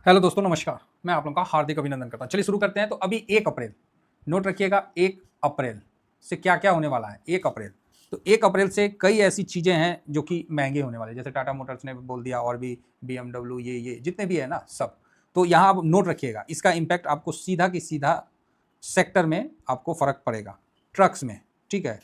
Hello दोस्तों, नमस्कार। मैं आप लोगों का हार्दिक अभिनंदन करता हूँ। चलिए शुरू करते हैं। तो अभी 1 अप्रैल, नोट रखिएगा, 1 अप्रैल से क्या-क्या होने वाला है। 1 अप्रैल, तो 1 अप्रैल से कई ऐसी चीज़ें हैं जो कि महँगे होने वाले हैं। जैसे टाटा मोटर्स ने बोल दिया, और भी बीएमडब्ल्यू, ये जितने भी है ना सब। तो यहाँ आप नोट रखिएगा, इसका इम्पैक्ट आपको सीधा की सीधा सेक्टर में आपको फ़र्क पड़ेगा। ट्रक्स में, ठीक है?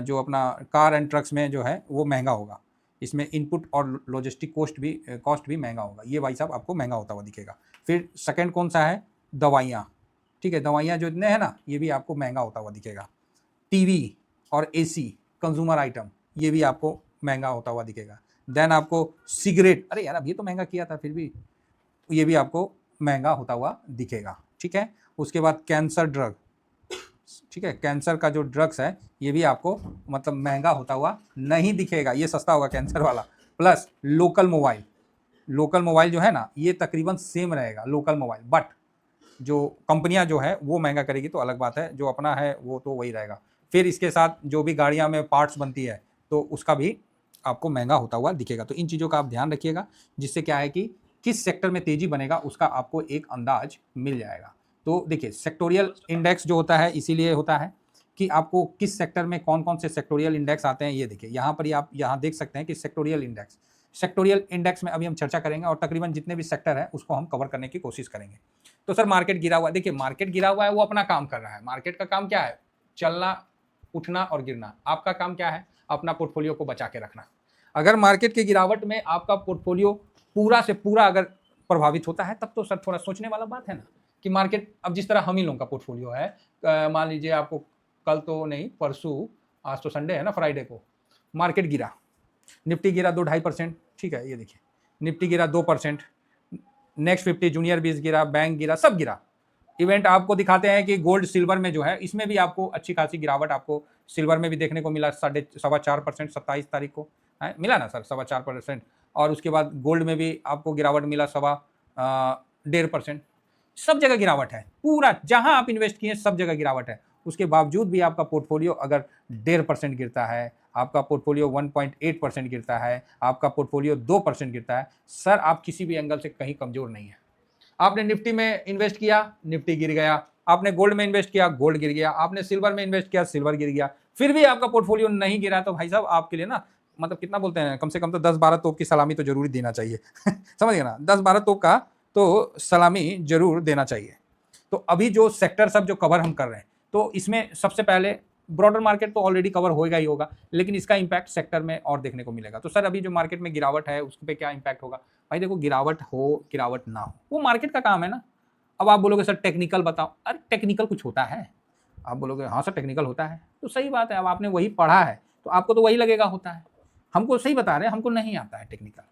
जो अपना कार एंड ट्रक्स में जो है वो महँगा होगा। इसमें इनपुट और लॉजिस्टिक कॉस्ट भी महंगा होगा। ये भाई साहब आपको महंगा होता हुआ दिखेगा। फिर सेकंड कौन सा है? दवाइयाँ, ठीक है? दवाइयाँ जो इतने हैं ना, ये भी आपको महंगा होता हुआ दिखेगा। टीवी और एसी, कंज्यूमर आइटम, ये भी आपको महंगा होता हुआ दिखेगा। देन आपको सिगरेट, अरे यार अब ये तो महंगा किया था, फिर भी ये भी आपको महंगा होता हुआ दिखेगा, ठीक है? उसके बाद कैंसर ड्रग, ठीक है? कैंसर का जो ड्रग्स है ये भी आपको मतलब महंगा होता हुआ नहीं दिखेगा, ये सस्ता होगा कैंसर वाला। प्लस लोकल मोबाइल जो है ना, ये तकरीबन सेम रहेगा लोकल मोबाइल, बट जो कंपनियां जो है वो महंगा करेगी तो अलग बात है, जो अपना है वो तो वही रहेगा। फिर इसके साथ जो भी गाड़ियां में पार्ट्स बनती है तो उसका भी आपको महंगा होता हुआ दिखेगा। तो इन चीज़ों का आप ध्यान रखिएगा, जिससे क्या है कि किस सेक्टर में तेजी बनेगा उसका आपको एक अंदाज मिल जाएगा। तो देखिए, सेक्टोरियल इंडेक्स जो होता है इसीलिए होता है कि आपको किस सेक्टर में कौन कौन से सेक्टोरियल इंडेक्स आते हैं। ये देखिए यहाँ पर ही आप यहाँ देख सकते हैं कि सेक्टोरियल इंडेक्स में अभी हम चर्चा करेंगे, और तकरीबन जितने भी सेक्टर है उसको हम कवर करने की कोशिश करेंगे। तो सर मार्केट गिरा हुआ है, देखिए मार्केट गिरा हुआ है, वो अपना काम कर रहा है। मार्केट का काम क्या है? चलना, उठना और गिरना। आपका काम क्या है? अपना पोर्टफोलियो को बचा के रखना। अगर मार्केट की गिरावट में आपका पोर्टफोलियो पूरा से पूरा अगर प्रभावित होता है, तब तो सर थोड़ा सोचने वाला बात है ना, कि मार्केट अब जिस तरह हम ही लोगों का पोर्टफोलियो है, मान लीजिए आपको कल तो नहीं, परसों, आज तो संडे है ना, फ्राइडे को मार्केट गिरा, निफ्टी गिरा 2-2.5%, ठीक है? ये देखिए, निफ्टी गिरा 2%, नेक्स्ट 50 जूनियर 20 गिरा, बैंक गिरा, सब गिरा। इवेंट आपको दिखाते हैं कि गोल्ड सिल्वर में जो है, इसमें भी आपको अच्छी खासी गिरावट आपको सिल्वर में भी देखने को मिला। 4.25%, 27 तारीख को है मिला ना सर, 4.25%। और उसके बाद गोल्ड में भी आपको गिरावट मिला 1.5%। सब जगह गिरावट है, पूरा जहां आप इन्वेस्ट किए सब जगह गिरावट है। उसके बावजूद भी आपका पोर्टफोलियो अगर 1.5% गिरता है, आपका पोर्टफोलियो 1.8% गिरता है, आपका पोर्टफोलियो 2% गिरता है, सर आप किसी भी एंगल से कहीं कमजोर नहीं है। आपने निफ्टी में इन्वेस्ट किया, निफ्टी गिर गया। आपने गोल्ड में इन्वेस्ट किया, गोल्ड गिर गया। आपने सिल्वर में इन्वेस्ट किया, सिल्वर गिर गया। फिर भी आपका पोर्टफोलियो नहीं गिरा, तो भाई साहब आपके लिए ना, मतलब कितना बोलते हैं, कम से कम तो 10-12 तोप की सलामी तो जरूरी देना चाहिए। समझ गए ना? 10-12 तोप का तो सलामी जरूर देना चाहिए। तो अभी जो सेक्टर सब जो कवर हम कर रहे हैं, तो इसमें सबसे पहले ब्रॉडर मार्केट तो ऑलरेडी कवर होगा ही होगा, लेकिन इसका इंपैक्ट सेक्टर में और देखने को मिलेगा। तो सर अभी जो मार्केट में गिरावट है उस पर क्या इंपैक्ट होगा? भाई देखो, गिरावट हो गिरावट ना हो, वो मार्केट का काम है ना। अब आप बोलोगे सर टेक्निकल बताओ, अरे टेक्निकल कुछ होता है? आप बोलोगे हाँ सर टेक्निकल होता है, तो सही बात है। अब आपने वही पढ़ा है तो आपको तो वही लगेगा होता है। हमको सही बता रहे हैं, हमको नहीं आता है टेक्निकल,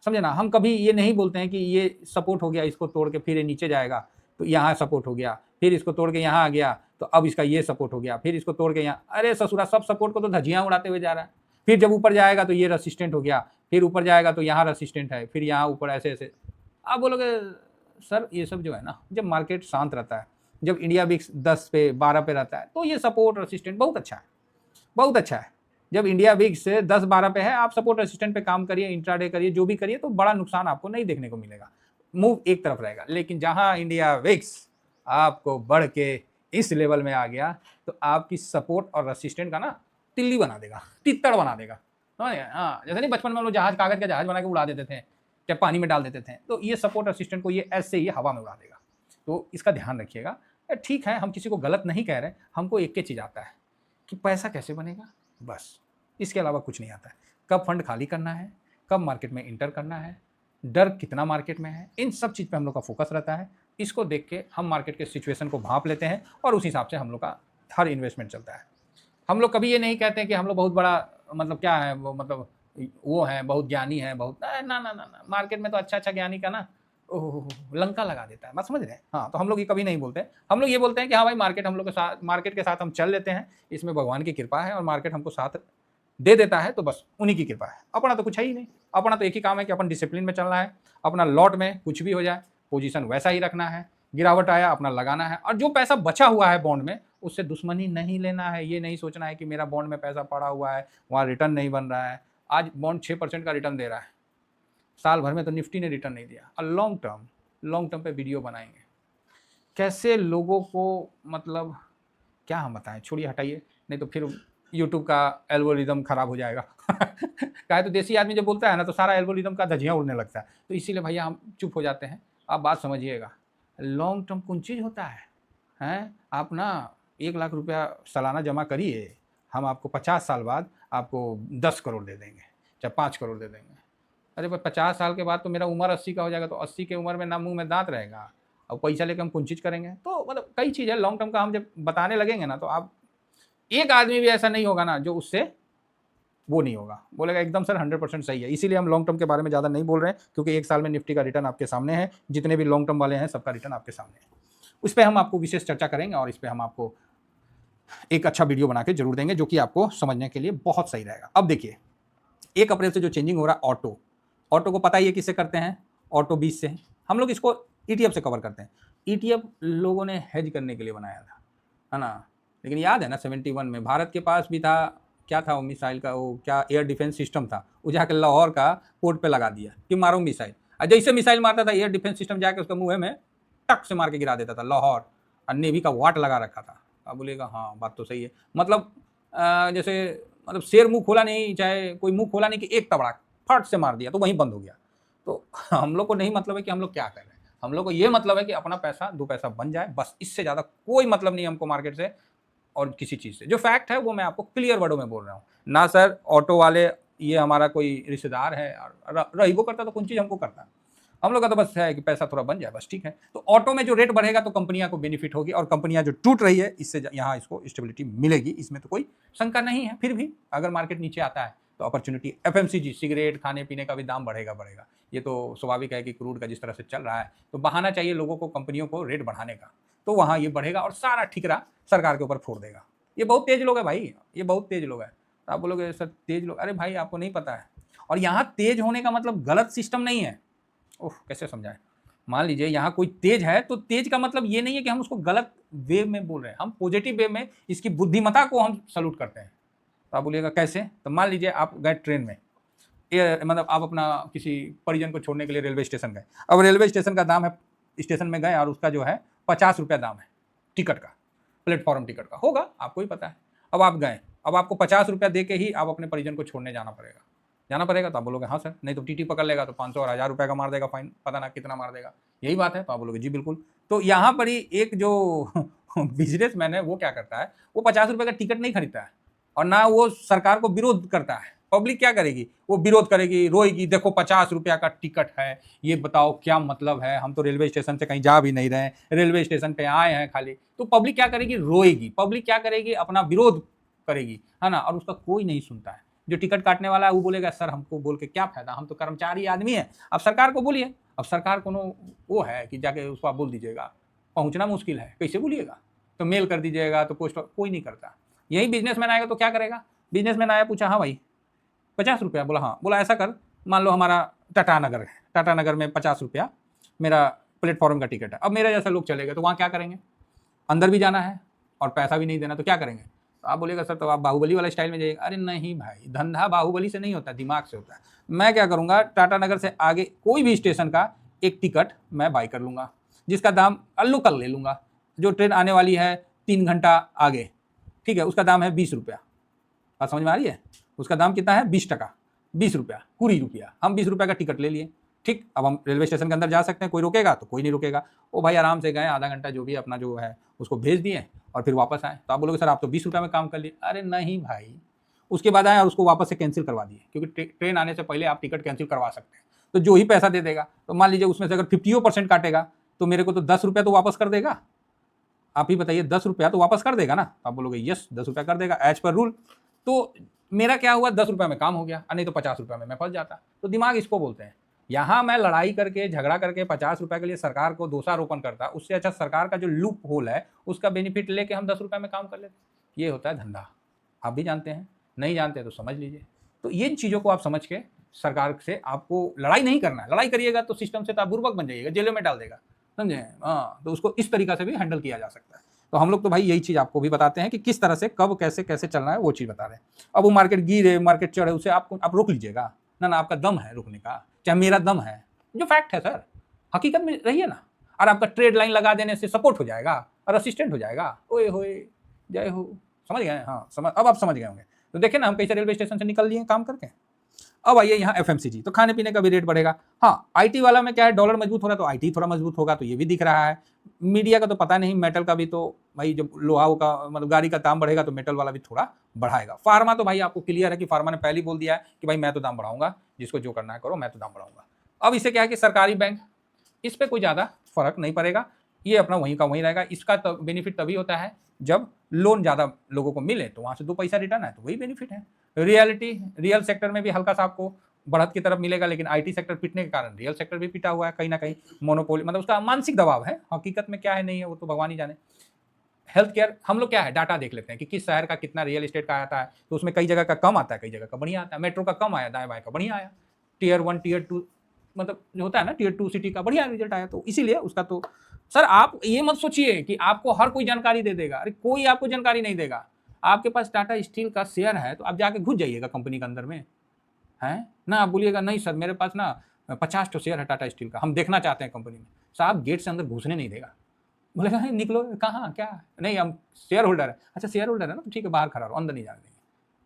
समझे ना? हम कभी ये नहीं बोलते हैं कि ये सपोर्ट हो गया, इसको तोड़ के फिर ये नीचे जाएगा, तो यहाँ सपोर्ट हो गया, फिर इसको तोड़ के यहाँ आ गया, तो अब इसका ये सपोर्ट हो गया, फिर इसको तोड़ के यहाँ, अरे ससुरा सब सपोर्ट को तो धजियां उड़ाते हुए जा रहा है। फिर जब ऊपर जाएगा तो ये रेसिस्टेंट हो गया, फिर ऊपर जाएगा तो यहाँ रेसिस्टेंट है, फिर यहाँ ऊपर, ऐसे ऐसे। आप बोलोगे सर ये सब जो है ना, जब मार्केट शांत रहता है, जब इंडिया विक्स 10 पे 12 पे रहता है, तो ये सपोर्ट रेसिस्टेंट बहुत अच्छा है, बहुत अच्छा है। जब इंडिया विक्स 10-12 पे है, आप सपोर्ट रेसिस्टेंट पे काम करिए, इंट्राडे करिए, जो भी करिए, तो बड़ा नुकसान आपको नहीं देखने को मिलेगा। मूव एक तरफ रहेगा। लेकिन जहां इंडिया विक्स आपको बढ़ के इस लेवल में आ गया, तो आपकी सपोर्ट और रेसिस्टेंट का ना तिल्ली बना देगा, तित्तड़ बना देगा। समझ गए? हाँ, जैसे नहीं बचपन में हम लोग जहाज, कागज का जहाज बना के उड़ा देते थे, या पानी में डाल देते थे, तो ये सपोर्ट रेसिस्टेंट को ये ऐसे ही हवा में उड़ा देगा। तो इसका ध्यान रखिएगा। ठीक है, हम किसी को गलत नहीं कह रहे, हमको एक चीज आता है कि पैसा कैसे बनेगा, बस। इसके अलावा कुछ नहीं आता है। कब फंड खाली करना है, कब मार्केट में इंटर करना है, डर कितना मार्केट में है, इन सब चीज़ पे हम लोग का फोकस रहता है। इसको देख के हम मार्केट के सिचुएशन को भांप लेते हैं, और उस हिसाब से हम लोग का हर इन्वेस्टमेंट चलता है। हम लोग कभी ये नहीं कहते हैं कि हम लोग बहुत बड़ा, मतलब क्या है वो, मतलब वो है बहुत ज्ञानी है, बहुत ना ना ना ना, मार्केट में तो अच्छा अच्छा ज्ञानी का ना ओह लंका लगा देता है, बात समझ रहे हैं? हाँ, तो हम लोग ये कभी नहीं बोलते। हम लोग ये बोलते हैं कि हाँ भाई, मार्केट हम लोग के साथ, मार्केट के साथ हम चल लेते हैं, इसमें भगवान की कृपा है, और मार्केट हमको साथ दे देता है, तो बस उन्हीं की कृपा है। अपना तो कुछ है ही नहीं। अपना तो एक ही काम है कि अपन डिसिप्लिन में चलना है, अपना लॉट में कुछ भी हो जाए पोजीशन वैसा ही रखना है, गिरावट आया अपना लगाना है, और जो पैसा बचा हुआ है बॉन्ड में उससे दुश्मनी नहीं लेना है। ये नहीं सोचना है कि मेरा बॉन्ड में पैसा पड़ा हुआ है, वहाँ रिटर्न नहीं बन रहा है। आज बॉन्ड 6% का रिटर्न दे रहा है, साल भर में तो निफ्टी ने रिटर्न नहीं दिया। और लॉन्ग टर्म लॉन्ग टर्म पे वीडियो बनाएंगे, कैसे लोगों को, मतलब क्या हम बताएं, छोड़िए हटाइए, नहीं तो फिर यूट्यूब का एल्गोरिदम खराब हो जाएगा। क्या है, तो देसी आदमी जब बोलता है ना तो सारा एल्गोरिदम का धजिया उड़ने लगता है, तो इसीलिए भैया हम चुप हो जाते हैं। आप बात समझिएगा, लॉन्ग टर्म कौन चीज़ होता है? आप ना 1 लाख रुपया सालाना जमा करिए, हम आपको 50 साल बाद आपको 10 करोड़ दे देंगे, चाहे 5 करोड़ दे देंगे। अरे भाई 50 साल के बाद तो मेरा उम्र 80 का हो जाएगा, तो 80 की उम्र में ना मुंह में दांत रहेगा, और पैसा लेकर हम कौन चीज़ करेंगे? तो मतलब कई चीज़ है लॉन्ग टर्म का, हम जब बताने लगेंगे ना तो आप, एक आदमी भी ऐसा नहीं होगा ना जो उससे वो नहीं होगा, बोलेगा एकदम सर 100% सही है। इसीलिए हम लॉन्ग टर्म के बारे में ज़्यादा नहीं बोल रहे हैं, क्योंकि 1 साल में निफ्टी का रिटर्न आपके सामने है, जितने भी लॉन्ग टर्म वाले हैं सबका रिटर्न आपके सामने है। उस पर हम आपको विशेष चर्चा करेंगे, और इस पर हम आपको एक अच्छा वीडियो बना के जरूर देंगे, जो कि आपको समझने के लिए बहुत सही रहेगा। अब देखिए, 1 अप्रैल से जो चेंजिंग हो रहा है, ऑटो को पता ही है किससे करते हैं, ऑटो 20 से। हम लोग इसको ETF से कवर करते हैं। ETF लोगों ने हेज करने के लिए बनाया था, है ना? लेकिन याद है ना 71 में भारत के पास भी था, क्या था वो मिसाइल का, वो क्या एयर डिफेंस सिस्टम था, वो जाकर लाहौर का पोर्ट पे लगा दिया कि मारो मिसाइल। और जैसे मिसाइल मारता था एयर डिफेंस सिस्टम जाके उसका मुँह में टक से मार के गिरा देता था लाहौर, और नेवी का वाट लगा रखा था। अब बोलेगा हाँ बात तो सही है, मतलब जैसे मतलब शेर मुंह खोला नहीं, चाहे कोई मुंह खोला नहीं कि एक तबड़ा फट से मार दिया तो वहीं बंद हो गया। तो हम लोग को नहीं मतलब है कि हम लोग क्या कर रहे हैं, हम लोग को ये मतलब है कि अपना पैसा 2 पैसा बन जाए, बस इससे ज़्यादा कोई मतलब नहीं हमको मार्केट से और किसी चीज़ से। जो फैक्ट है वो मैं आपको क्लियर वर्डों में बोल रहा हूँ ना सर, ऑटो वाले ये हमारा कोई रिश्तेदार है, रही वो करता तो कौन चीज़ हमको करता, हम लोग का तो बस है कि पैसा थोड़ा बन जाए, बस ठीक है। तो ऑटो में जो रेट बढ़ेगा तो कंपनियां को बेनिफिट होगी, और कंपनियां जो टूट रही है इससे यहाँ इसको स्टेबिलिटी मिलेगी, इसमें तो कोई शंका नहीं है। फिर भी अगर मार्केट नीचे आता है तो अपॉर्चुनिटी, FMCG सिगरेट खाने पीने का भी दाम बढ़ेगा, ये तो स्वाभाविक है कि क्रूड का जिस तरह से चल रहा है, तो बहाना चाहिए लोगों को कंपनियों को रेट बढ़ाने का, तो वहाँ ये बढ़ेगा और सारा ठिकरा सरकार के ऊपर फोड़ देगा। ये बहुत तेज लोग है भाई, ये बहुत तेज लोग है। तो आप बोलोगे सर तेज लोग, अरे भाई आपको नहीं पता है। और यहाँ तेज होने का मतलब गलत सिस्टम नहीं है। ओह कैसे समझाएं, मान लीजिए यहाँ कोई तेज है, तो तेज का मतलब ये नहीं है कि हम उसको गलत वे में बोल रहे हैं, हम पॉजिटिव वे में इसकी बुद्धिमत्ता को हम सल्यूट करते हैं। तो आप बोलिएगा कैसे? तो मान लीजिए आप गए ट्रेन में, ये मतलब आप अपना किसी परिजन को छोड़ने के लिए रेलवे स्टेशन गए। अब रेलवे स्टेशन का दाम है, स्टेशन में गए और उसका जो है 50 रुपया दाम है टिकट का, प्लेटफॉर्म टिकट का होगा, आपको ही पता है। अब आप गए, अब आपको 50 रुपया दे के ही आप अपने परिजन को छोड़ने जाना पड़ेगा। तो आप बोलोगे हाँ सर, नहीं तो TT पकड़ लेगा तो 500 और 1000 रुपये का मार देगा फाइन, पता ना कितना मार देगा, यही बात है। तो आप बोलोगे जी बिल्कुल। तो यहाँ पर ही एक जो बिजनेसमैन है वो क्या करता है, वो 50 रुपये का टिकट नहीं खरीदता है, और ना वो सरकार को विरोध करता है। पब्लिक क्या करेगी, वो विरोध करेगी, रोएगी, देखो 50 रुपया का टिकट है, ये बताओ क्या मतलब है, हम तो रेलवे स्टेशन से कहीं जा भी नहीं रहे, रेलवे स्टेशन पे आए हैं खाली। तो पब्लिक क्या करेगी, रोएगी, पब्लिक क्या करेगी, अपना विरोध करेगी, है ना, और उसका कोई नहीं सुनता है। जो टिकट काटने वाला है वो बोलेगा सर हमको बोल के क्या फायदा, हम तो कर्मचारी आदमी है। अब सरकार को बोलिए, अब सरकार को वो है कि जाके उसको आप बोल दीजिएगा, पहुंचना मुश्किल है, कैसे बोलिएगा, तो मेल कर दीजिएगा, तो पोस्ट, कोई नहीं करता। यही बिजनेसमैन आएगा तो क्या करेगा, बिजनेसमैन आया पूछा हाँ भाई 50 रुपया, बोला हाँ, बोला ऐसा कर, मान लो हमारा टाटा नगर है, टाटा नगर में 50 रुपया मेरा प्लेटफॉर्म का टिकट है। अब मेरे जैसे लोग चले गए तो वहाँ क्या करेंगे, अंदर भी जाना है और पैसा भी नहीं देना, तो क्या करेंगे? तो आप बोलेगा सर तो आप बाहुबली वाला स्टाइल में जाइएगा। अरे नहीं भाई, धंधा बाहुबली से नहीं होता, दिमाग से होता है। मैं क्या करूँगा, टाटा नगर से आगे कोई भी स्टेशन का एक टिकट मैं बाई कर लूँगा, जिसका दाम लोकल ले लूँगा, जो ट्रेन आने वाली है 3 घंटा आगे, ठीक है, उसका दाम है 20 रुपया। बात समझ में आ रही है? उसका दाम कितना है, 20 टका, 20 रुपया, 20 रुपया, हम 20 रुपया का टिकट ले लिए, ठीक। अब हम रेलवे स्टेशन के अंदर जा सकते हैं, कोई रोकेगा तो कोई नहीं रुकेगा। वो भाई आराम से गए, आधा घंटा जो भी अपना जो है उसको भेज दिए और फिर वापस आए। तो आप बोलोगे सर आप तो 20 रुपये में काम कर लिए। अरे नहीं भाई, उसके बाद आए और उसको वापस से कैंसिल करवा दिए, क्योंकि ट्रेन आने से पहले आप टिकट कैंसिल करवा सकते हैं। तो जो ही पैसा दे देगा, तो मान लीजिए उसमें से अगर 50% काटेगा तो मेरे को तो 10 रुपया तो वापस कर देगा। आप ही बताइए, 10 रुपया तो वापस कर देगा ना? आप बोलोगे यस 10 रुपया कर देगा एज पर रूल। तो मेरा क्या हुआ, 10 रुपये में काम हो गया, नहीं तो 50 रुपये में मैं फंस जाता। तो दिमाग इसको बोलते हैं। यहाँ मैं लड़ाई करके झगड़ा करके 50 रुपये के लिए सरकार को दोषारोपण करता, उससे अच्छा सरकार का जो लूप होल है उसका बेनिफिट लेके हम 10 रुपये में काम कर लेते। ये होता है धंधा। आप भी जानते हैं, नहीं जानते तो समझ लीजिए। तो इन चीज़ों को आप समझ के सरकार से आपको लड़ाई नहीं करना है। लड़ाई करिएगा तो सिस्टम से तो आप बुर्बक बन जाइएगा, जेलों में डाल देगा, समझे? हाँ, तो उसको इस तरीका से भी हैंडल किया जा सकता है। तो हम लोग तो भाई यही चीज़ आपको भी बताते हैं कि किस तरह से कब कैसे कैसे चलना है, वो चीज़ बता रहे हैं। अब वो मार्केट गिरे, मार्केट चढ़े, उसे आप रोक लीजिएगा ना, आपका दम है रोकने का, चाहे मेरा दम है, जो फैक्ट है सर। हकीकत में रहिए ना। और आपका ट्रेड लाइन लगा देने से सपोर्ट हो जाएगा और असिस्टेंट हो जाएगा। ओए होए जय हो, समझ गए? हाँ समझ, अब आप समझ गए होंगे। तो देखिए ना, हम कैसे रेलवे स्टेशन से निकल लिए काम करके। अब आइए यहाँ FMCG, तो खाने पीने का भी रेट बढ़ेगा। हाँ, IT वाला में क्या है, डॉलर मजबूत हो रहा है तो IT थोड़ा मजबूत होगा, तो ये भी दिख रहा है। मीडिया का तो पता नहीं, मेटल का भी तो भाई जब लोहा का मतलब गाड़ी का दाम बढ़ेगा तो मेटल वाला भी थोड़ा बढ़ाएगा। फार्मा तो भाई आपको क्लियर है कि फार्मा ने पहले ही बोल दिया है कि भाई मैं तो दाम बढ़ाऊंगा, जिसको जो करना है करो, मैं तो दाम बढ़ाऊंगा। अब इसे क्या है कि सरकारी बैंक, इस पर कोई ज़्यादा फर्क नहीं पड़ेगा, ये अपना वहीं का वहीं रहेगा। इसका तो बेनिफिट तभी होता है जब लोन ज़्यादा लोगों को मिले तो वहाँ से 2 पैसा रिटर्न है, तो वही बेनिफिट है। रियल सेक्टर में भी हल्का सा आपको बढ़त की तरफ मिलेगा, लेकिन IT सेक्टर पिटने के कारण रियल सेक्टर भी पिटा हुआ है कहीं ना कहीं। मोनोपोली मतलब उसका मानसिक दबाव है, हकीकत में क्या है नहीं है वो तो भगवान ही जाने। हेल्थ केयर हम लोग क्या है, डाटा देख लेते हैं कि किस शहर का कितना रियल एस्टेट का आता है, तो उसमें कई जगह का कम आता है, कई जगह का बढ़िया आता है। मेट्रो का कम आया, दाएं बाएं का बढ़िया आया। Tier 1 Tier 2 मतलब जो होता है ना, Tier 2 सिटी का बढ़िया रिजल्ट आया, तो इसीलिए उसका तो सर आप ये मत सोचिए कि आपको हर कोई जानकारी दे देगा। अरे कोई आपको जानकारी नहीं देगा। आपके पास टाटा स्टील का शेयर है तो आप जाके घुस जाइएगा कंपनी के अंदर में, है ना। आप बोलिएगा नहीं सर मेरे पास ना 50 तो शेयर है टाटा स्टील का, हम देखना चाहते हैं कंपनी में। साहब गेट से अंदर घुसने नहीं देगा, बोलेगा नहीं निकलो, कहाँ क्या, नहीं हम शेयर होल्डर है। अच्छा शेयर होल्डर है ना, तो ठीक है बाहर खड़ा रहो, अंदर नहीं जाने देंगे।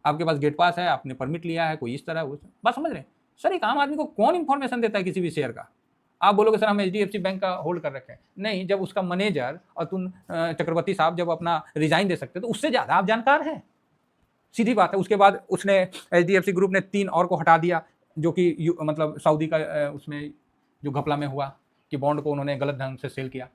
आपके पास गेट पास है, आपने परमिट लिया है, कोई इस तरह वो बात समझ रहे हैं। सर एक आम आदमी को कौन इंफॉर्मेशन देता है किसी भी शेयर का। आप बोलोगे सर हम HDFC बैंक का होल्ड कर रखे हैं, नहीं, जब उसका मैनेजर और तुम चक्रवर्ती साहब जब अपना रिजाइन दे सकते तो उससे ज़्यादा आप जानकार हैं, सीधी बात है। उसके बाद उसने HDFC ग्रुप ने 3 और को हटा दिया, जो कि मतलब सऊदी का उसमें जो घपला में हुआ कि बॉन्ड को उन्होंने गलत ढंग से सेल किया।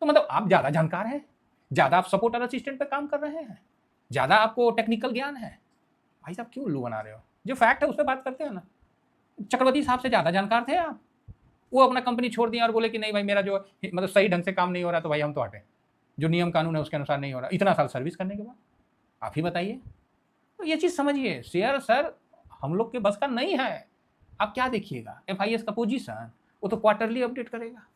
तो मतलब आप ज़्यादा जानकार हैं, ज़्यादा आप सपोर्टर असिस्टेंट पे काम कर रहे हैं, ज़्यादा आपको टेक्निकल ज्ञान है। भाई साहब क्यों उल्लू बना रहे हो? जो फैक्ट है उस पर बात करते हैं ना। चक्रवर्ती साहब से ज़्यादा जानकार थे आप, वो अपना कंपनी छोड़ दिया और बोले कि नहीं भाई मेरा जो मतलब सही ढंग से काम नहीं हो रहा, तो भाई हम तो हटे, जो नियम कानून है उसके अनुसार नहीं हो रहा। इतना साल सर्विस करने के बाद आप ही बताइए। तो ये चीज़ समझिए, शेयर सर हम लोग के बस का नहीं है। आप क्या देखिएगा, FIS का पोजीशन वो तो क्वार्टरली अपडेट करेगा,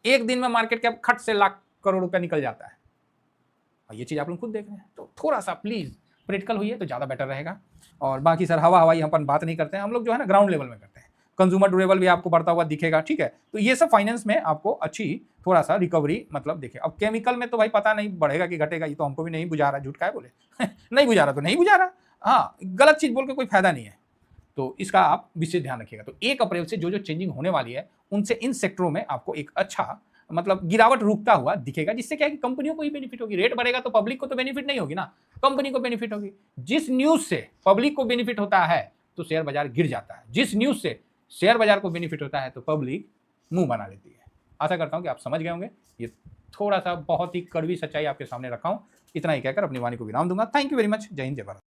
एक दिन में मार्केट कैप खट से लाख करोड़ रुपया निकल जाता है, और ये चीज़ आप लोग खुद देख रहे हैं। तो थोड़ा सा प्लीज़ प्रैक्टिकल हुई है तो ज़्यादा बेटर रहेगा। और बाकी सर हवाई हम अपन बात नहीं करते हैं, हम लोग जो है ना ग्राउंड लेवल में करते हैं। कंज्यूमर ड्यूरेबल भी आपको बढ़ता हुआ दिखेगा, ठीक है। तो ये सब फाइनेंस में आपको अच्छी थोड़ा सा रिकवरी मतलब देखिए। अब केमिकल में तो भाई पता नहीं बढ़ेगा कि घटेगा, ये तो हमको भी नहीं बुझा रहा, झूठ का है बोले नहीं बुझा रहा तो नहीं बुझा रहा। हाँ, गलत चीज़ बोल के कोई फायदा नहीं है, तो इसका आप विशेष ध्यान रखिएगा। तो 1 अप्रैल से जो जो चेंजिंग होने वाली है उनसे इन सेक्टरों में आपको एक अच्छा मतलब गिरावट रुकता हुआ दिखेगा, जिससे क्या है कि कंपनियों को ही बेनिफिट होगी। रेट बढ़ेगा तो पब्लिक को तो बेनिफिट नहीं होगी ना, कंपनी को बेनिफिट होगी। जिस न्यूज से पब्लिक को बेनिफिट होता है तो शेयर बाजार गिर जाता है, जिस न्यूज से शेयर बाजार को बेनिफिट होता है तो पब्लिक मुंह बना लेती है। आशा करता हूं कि आप समझ गए होंगे। ये थोड़ा सा बहुत ही कड़वी सच्चाई आपके सामने रखा हूं, इतना ही कहकर अपनी वाणी को विराम दूंगा। Thank you very much. जय हिंद, जय भारत।